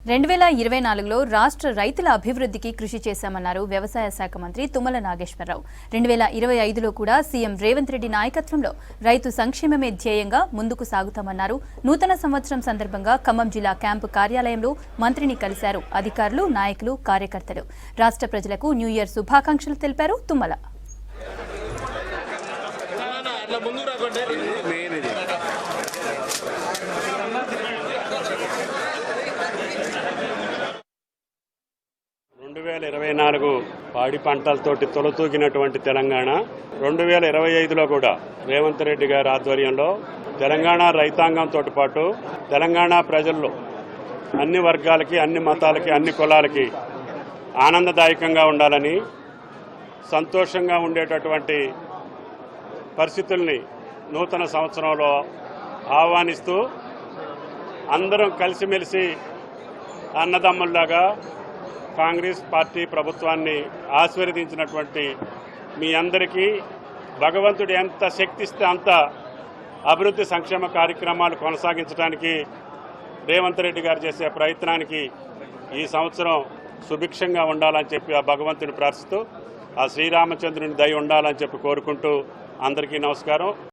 2024లో రాష్ట్ర రైతుల అభివృద్ధికి కృషి చేశామన్నారు వ్యవసాయ శాఖ మంత్రి తుమ్మల నాగేశ్వరరావు. 2025లో కూడా సీఎం రేవంత్ రెడ్డి నాయకత్వంలో రైతు సంక్షేమమే ధ్యేయంగా ముందుకు సాగుతామన్నారు. నూతన సంవత్సరం సందర్భంగా ఖమ్మం జిల్లా క్యాంపు కార్యాలయంలో మంత్రిని కలిశారు అధికారులు, నాయకులు, కార్యకర్తలు. రాష్ట్ర ప్రజలకు న్యూ ఇయర్ శుభాకాంక్షలు తెలిపారు తుమ్మల. పాడి పంటలతోటి తొలతూగినటువంటి తెలంగాణ 2025లో కూడా రేవంత్ రెడ్డి గారి ఆధ్వర్యంలో తెలంగాణ రైతాంగంతో పాటు తెలంగాణ ప్రజల్లో అన్ని వర్గాలకి, అన్ని మతాలకి, అన్ని కులాలకి ఆనందదాయకంగా ఉండాలని, సంతోషంగా ఉండేటటువంటి పరిస్థితుల్ని నూతన సంవత్సరంలో ఆహ్వానిస్తూ అందరం కలిసిమెలిసి అన్నదమ్ముల్లాగా కాంగ్రెస్ పార్టీ ప్రభుత్వాన్ని ఆశీర్వదించినటువంటి మీ అందరికీ భగవంతుడు ఎంత శక్తిస్తే అంత అభివృద్ధి సంక్షేమ కార్యక్రమాలు కొనసాగించడానికి రేవంత్ రెడ్డి గారు చేసే ప్రయత్నానికి ఈ సంవత్సరం సుభిక్షంగా ఉండాలని చెప్పి ఆ భగవంతుని ప్రార్థిస్తూ ఆ శ్రీరామచంద్రుని దయ ఉండాలని చెప్పి కోరుకుంటూ అందరికీ నమస్కారం.